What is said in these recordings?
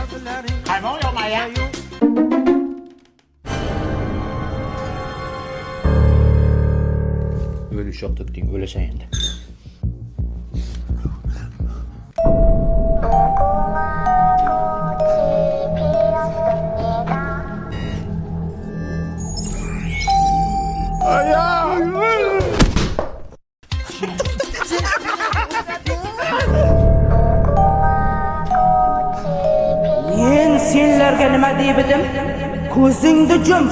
Qaymoq yo'qmi-ya? Öyle şok döktün, öleşen endi. Men senlarga nima deybidim? Ko'zingni jum,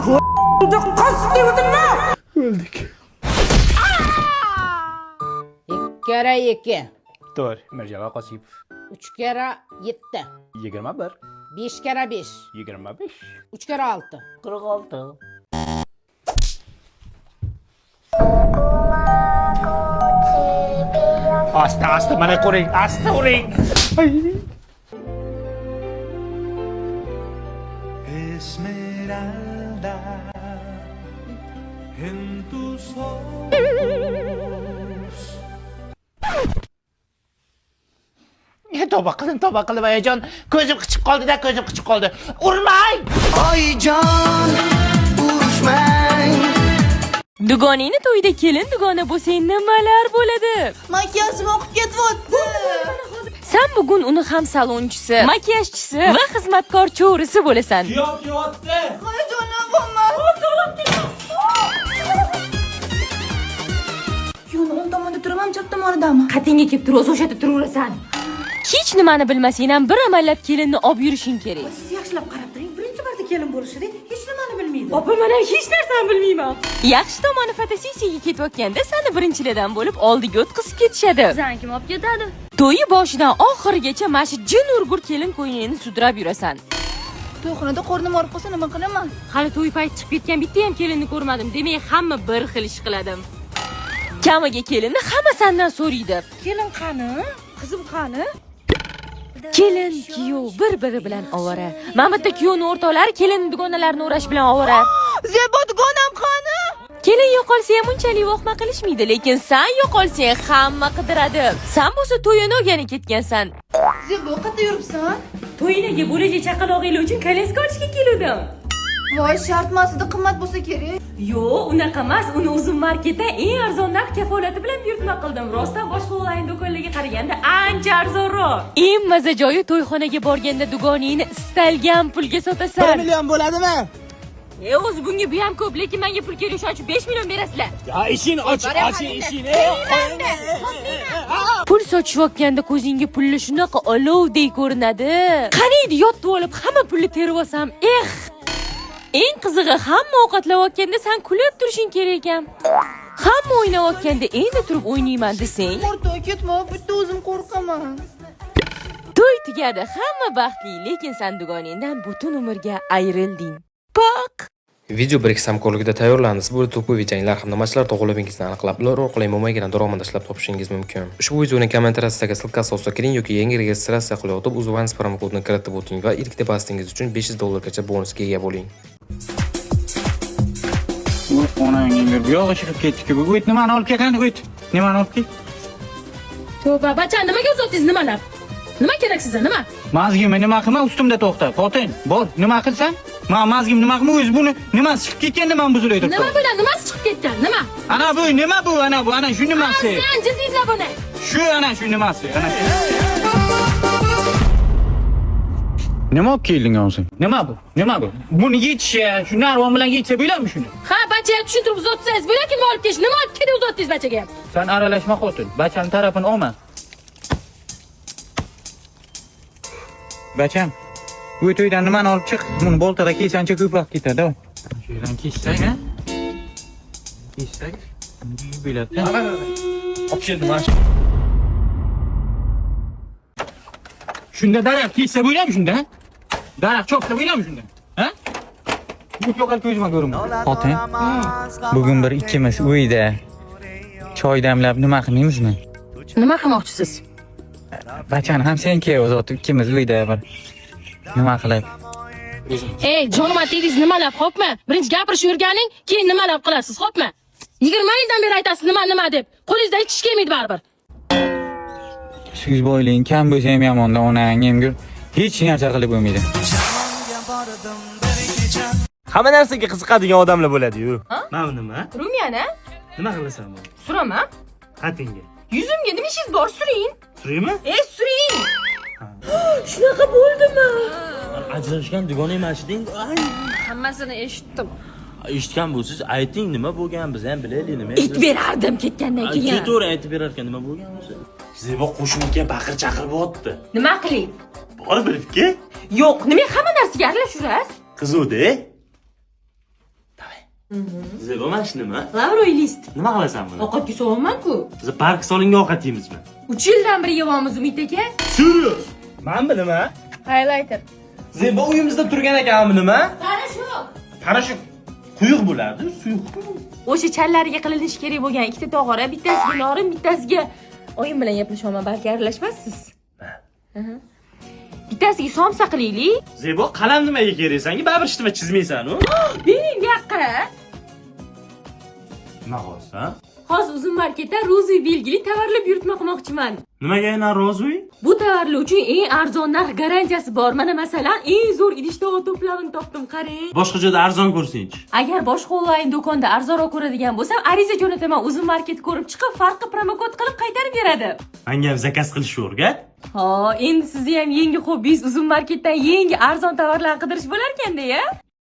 ko'zingni qis deyibdimmi? Öldük. 2 kere 2, Doğru, Mirjalal Qosipov. 3 kere 7, 21, 5 kere 5, 25, 3 kere 6. 46. Asta, mana ko'ring, asta uring. Esmeralda en tus ojos. Tavba qilib ayajon. Ko'zim qichib qoldi. Urmang! Oyijon urushmang. Dugoningni to'yida kelin dugona bo'lsang nimalar bo'ladi? Makiyajim oqib ketyapti. Sen bugun uni ham salonchisi, makiyajchisi va xizmatkor cho'risi bo'lasan. Hayajonlanib bo'lman. Yo'q, o'ng tomonda turaman, chap tomonidami? Qatingga kelib turib, o'sha yerda turaverasan. Hech nimani bilmasang ham bir amallab kelinni olib yurishing kerak. Siz yaxshilab qarab turing. Birinchi marta kelin bo'lishida hech nimani bilmaydi. Opa, men hech narsani bilmayman. Yaxshi tomoni fotosessiyaga ketayotganda seni birinchilardan bo'lib oldiga o'tkazib ketishadi. Sizdan kim olib ketadi? To'yi boshidan oxirigacha mana shu jin urgur kelin qo'ynini sudrab yurasan. To'yxonada qornim og'rib qolsa nima qilaman? Hali to'y payti chiqib ketgan bitta ham kelinni ko'rmadim. Demak, hamma bir xil ish qiladim. Kamiga kelinni hamma sendan so'raydi. Kelin qani? Qizim qani? Kelin, kuyov bir-biri bilan ovora. Mana bitta kuyovning o'rtoqlari kelin dugonalarini o'rash bilan ovora. Zebo dugonam qani? Kelin yo'qolsa ham unchalik vohma qilishmaydi, lekin sen yo'qolsang hamma qidiradi. Sen bo'lsa to'yini o'rganib ketgansan. Zebo qayerda yuribsan? To'yinaga bo'lajak chaqaloqinglar uchun kolyaska olishga keldim. Voy, shart masida qimmat bo'lsa kerak. Yo'q, unaqa emas. Uni o'zim marketda eng arzon narx kafolati bilan buyurtma qildim. Rostdan boshqa onlayn do'konlarga qaraganda ancha arzonroq. Eng maza joyi to'yxonaga borganda dugoningni istalgan pulga sotasan. 1 million bo'ladimi? O'zi bunga bu ham ko'p, lekin menga pul kerak, shuning uchun 5 million berasizlar. Ya ishing oching ishingni. Pul sochishayotganda ko'zingga pulli shunaqa olovdek ko'rinadi. Qaniydi yotib olib, hamma pulni terib olsam, eng qizig'i hamma ovqatlayotganda sen kulib turishing kerak ekan. Hamma o'ynayotganda endi turib o'ynayman desang, O'rtoq ketma, bitta o'zim qo'rqaman. to'y tugadi, hamma baxtli, lekin sen dugoningdan butun umrga ayrilding. Bak. Video Brix hamkorligida tayyorlandi. Siz bu to'pov janglar hamda matchlar to'g'rilaringizni aniqlab, ular orqali mo'maygina daromad topishingiz mumkin. Ushbu videoning kommentariyasidagi ссылка asosida kiring yoki yangi registratsiya qilayotib, UzOne promo kodini kiritib o'ting va ilk depositingiz uchun $500 gacha bonusga ega bo'ling. Onangga bu yo'g'i chiqib ketdi-ku. Bu it nimani olib kelgan? It nimani olib keldi? Tavba, bacha, nimaga uzotingiz nimalar? Nima kerak sizga, nima? Mazgimni nima qilma, ustimda to'xta. Fotin, bor, nima qilsan? Men mazgim nima qilma, o'zi buni nimasi chiqib ketganda men buzilaydi. Nima bilan nimasi chiqib ketgan? Nima? Ana bu, nima bu? Ana shu nimasi? Sen jildinglar buni. Ana shu nimasi? Nima olib kelding o'zi? Nima bu? Buni yechish, shu narvon bilan yechsa bo'ladimi shuni? Ha, bachaga tushuntirib uzatsangiz, bo'lar kim olib kelish? Nima olib keldi uzatingiz bachaga? Sen aralashma xotin. Bacham tarafini olma. Bacham, bu to'ydan nimani olib chiq? Buni boltada kiysancha ko'proq ketadi. Shu yerdan kiysak, ha? Kiysak. Biladi. Olib keldim mana. Shunda daraxt kiysa bo'ladimi shunda? Daraxt cho'qsa bo'ladimi shunda? Ha? Bu yo'qol ko'zima ko'rma. Xotin. Bugun bir ikkimiz uyda choy damlab nima qilmaymizmi? Nima qilmoqchisiz? Bachani ham sen kel o'zot ikkimiz uyda bir nima qilib. Ey, jonim aytingiz nimalab, xo'pmi? Birinchi gapirish o'rganing, keyin nimalab qilasiz, xo'pmi? 20 yildan beri aytasiz nima deb. Qo'lingizdan hech ish kelmaydi baribir. Siz bo'ylang, kam bo'lsa ham yomonda onang emgir. Hech narsa qilib bo'lmaydi. Hamma narsaga qiziqadigan odamlar bo'ladi-yu. Mana nima? Rumiyana? Nima qilasan buni? Suraman. Qatingga. Yuzimga nima ishingiz bor, suring. Suraymi? Suring. Shunaqa bo'ldimi? Ajrashgan dugona emasding. Hammasini eshitdim. Eshitgan bo'lsangiz, ayting nima bo'lgan, biz ham bilaylik nima. Aytib berardim ketgandan keyin. Ketaver, aytib berarkan nima bo'lgan bo'lsa. Zebo qo'shimga baqir chaqiryapti. Nima qiling? Bor birga. Yo'q, nima hamma narsaga aralashurasiz? Qizuvdi. Davay. Zebo mana shu nima? Lavroy list. Nima qilasan buni? Ovqatga so'raman-ku. Biz park solingan ovqat yeymizmi? 3 yildan beri yeyapmiz Umid aka. Serios? Mana bu nima? Highlighter. Zebo uyimizda turgan ekan bu nima? Parashut. Parashut quyuq bo'ladi, suyuq. O'sha challarga qilinishi kerak bo'lgan ikkita tog'ora, bittasiga norin, bittasiga oyim bilan gaplashaman, balki aralashmassiz. Bittasiga somsa qilaylik. Zebo, qalam nimaga kerak senga? Baribir ishtima chizmaysan-ku. Bering yoqqa. Nima qilsan? Hozir uzun marketda Rozi belgili tovarlar buyurtma qilmoqchiman. Nimaga yana rozi? Bu tovarlar uchun eng arzon narx garantiyasi bor. Mana masalan, eng zo'r idish-tovoq to'plamini topdim, qarang. Boshqa joyda arzon ko'rsang-chi. Agar boshqa onlayn do'konda arzonroq ko'radigan bo'lsam, ariza jo'nataman, uzun market ko'rib chiqib, farqi promokod qilib qaytarib beradi. Menga ham zakaz qilishni o'rgat. Ha, endi sizni ham yangi hobbingiz uzun marketdan yangi arzon tovarlarni qidirish bo'lar ekanda-ya.